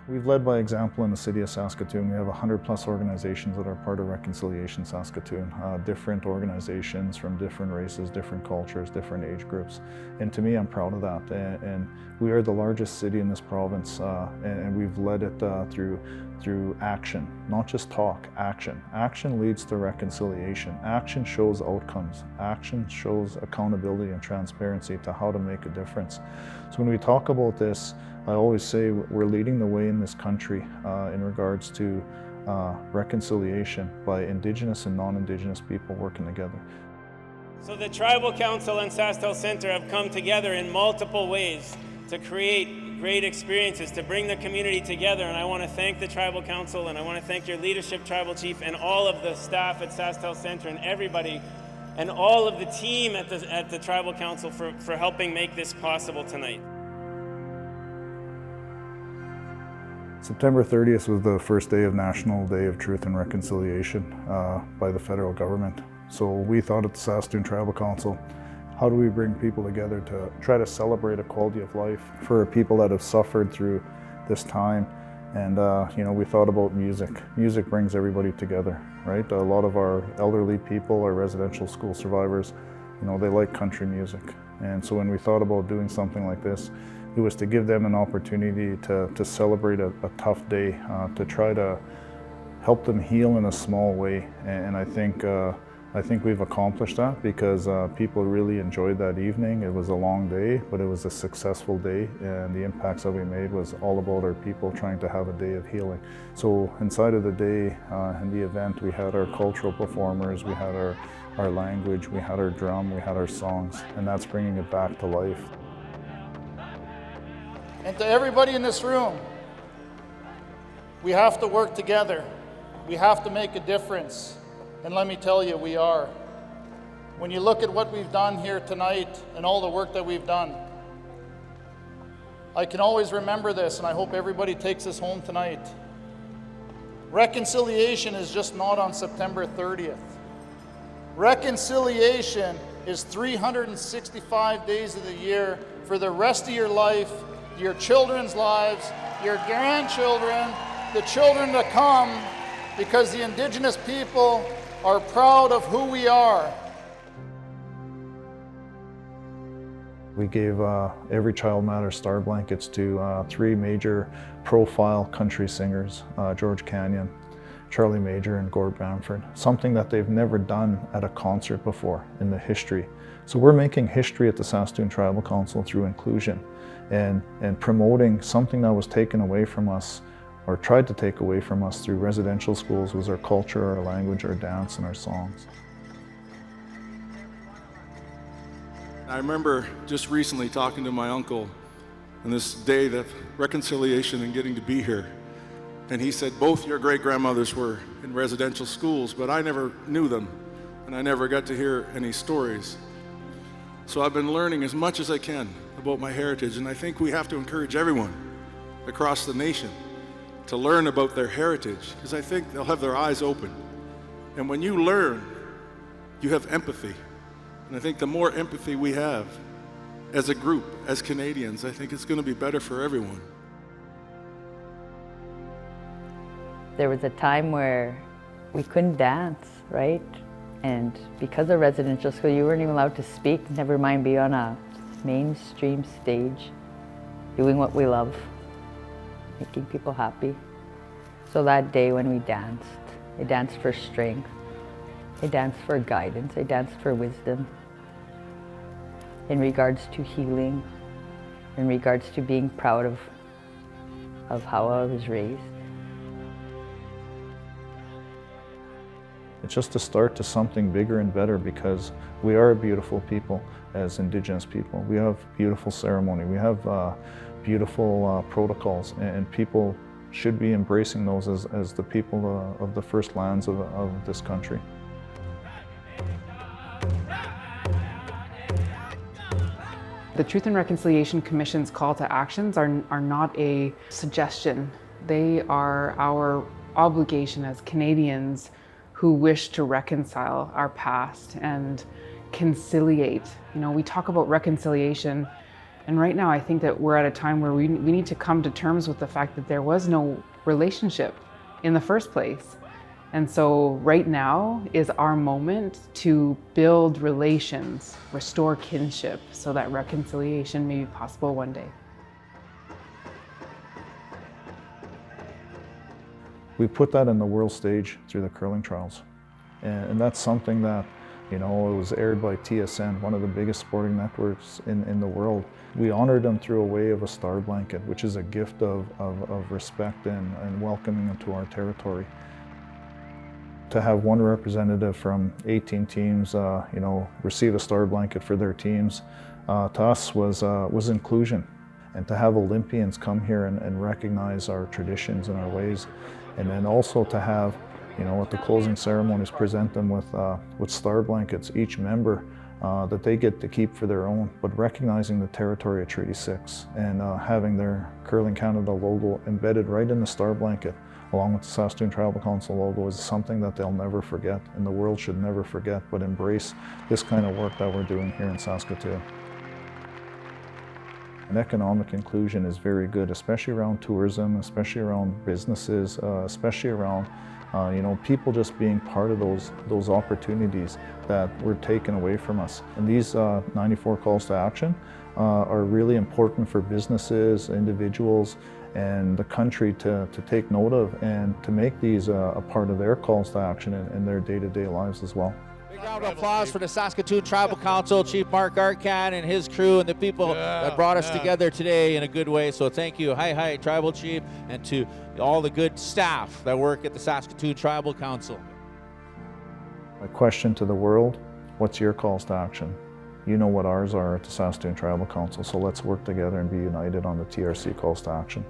We've led by example in the city of Saskatoon. We have 100+ organizations that are part of Reconciliation Saskatoon. Different organizations from different races, different cultures, different age groups. And to me, I'm proud of that. And we are the largest city in this province, and we've led it through action, not just talk, action. Action leads to reconciliation. Action shows outcomes. Action shows accountability and transparency to how to make a difference. So when we talk about this, I always say we're leading the way in this country in regards to reconciliation by Indigenous and non-Indigenous people working together. So the Tribal Council and SaskTel Centre have come together in multiple ways to create great experiences, to bring the community together. And I want to thank the Tribal Council, and I want to thank your leadership, Tribal Chief, and all of the staff at SaskTel Centre and everybody, and all of the team at the Tribal Council for helping make this possible tonight. September 30th was the first day of National Day of Truth and Reconciliation by the federal government. So we thought at the Saskatoon Tribal Council, how do we bring people together to try to celebrate a quality of life for people that have suffered through this time? And we thought about music. Music brings everybody together, right? A lot of our elderly people, our residential school survivors, they like country music. And so when we thought about doing something like this, it was to give them an opportunity to celebrate a tough day, to try to help them heal in a small way. And I think we've accomplished that because people really enjoyed that evening. It was a long day, but it was a successful day, and the impacts that we made was all about our people trying to have a day of healing. So inside of the day and the event, we had our cultural performers, we had our language, we had our drum, we had our songs, and that's bringing it back to life. And to everybody in this room, we have to work together. We have to make a difference. And let me tell you, we are. When you look at what we've done here tonight and all the work that we've done, I can always remember this, and I hope everybody takes this home tonight. Reconciliation is just not on September 30th. Reconciliation is 365 days of the year for the rest of your life, your children's lives, your grandchildren, the children to come, because the Indigenous people are proud of who we are. We gave Every Child Matters star blankets to 3 major profile country singers, George Canyon, Charlie Major, and Gord Bamford, something that they've never done at a concert before in the history. So we're making history at the Saskatoon Tribal Council through inclusion and promoting something that was taken away from us, or tried to take away from us through residential schools, was our culture, our language, our dance, and our songs. I remember just recently talking to my uncle on this day of reconciliation and getting to be here. And he said, both your great-grandmothers were in residential schools, but I never knew them, and I never got to hear any stories. So I've been learning as much as I can about my heritage, and I think we have to encourage everyone across the nation to learn about their heritage, because I think they'll have their eyes open. And when you learn, you have empathy. And I think the more empathy we have as a group, as Canadians, I think it's going to be better for everyone. There was a time where we couldn't dance, right? And because of residential school, you weren't even allowed to speak, never mind be on a mainstream stage, doing what we love, making people happy. So that day when we danced, I danced for strength, I danced for guidance, I danced for wisdom, in regards to healing, in regards to being proud of how I was raised. It's just a start to something bigger and better, because we are a beautiful people as Indigenous people. We have beautiful ceremony, we have beautiful protocols, and people should be embracing those as the people of the first lands of this country. The Truth and Reconciliation Commission's call to actions are not a suggestion. They are our obligation as Canadians who wish to reconcile our past and conciliate. You know, we talk about reconciliation And right now I think that we're at a time where we need to come to terms with the fact that there was no relationship in the first place. And so right now is our moment to build relations, restore kinship, so that reconciliation may be possible one day. We put that in the world stage through the curling trials. And that's something that, it was aired by TSN, one of the biggest sporting networks in the world. We honored them through a way of a star blanket, which is a gift of respect and welcoming them to our territory. To have one representative from 18 teams, receive a star blanket for their teams, to us was inclusion. And to have Olympians come here and recognize our traditions and our ways, and then also to have, at the closing ceremonies, present them with star blankets, each member, that they get to keep for their own, but recognizing the territory of Treaty 6 and having their Curling Canada logo embedded right in the star blanket, along with the Saskatoon Tribal Council logo, is something that they'll never forget, and the world should never forget, but embrace this kind of work that we're doing here in Saskatoon. And economic inclusion is very good, especially around tourism, especially around businesses, especially around people just being part of those opportunities that were taken away from us. And these 94 calls to action are really important for businesses, individuals, and the country to take note of and to make these a part of their calls to action in their day-to-day lives as well. Big round of applause for the Saskatoon Tribal Council, Chief Mark Arcand and his crew and the people that brought us together today in a good way. So thank you, hi, Tribal Chief, and to all the good staff that work at the Saskatoon Tribal Council. My question to the world, what's your calls to action? You know what ours are at the Saskatoon Tribal Council, so let's work together and be united on the TRC calls to action.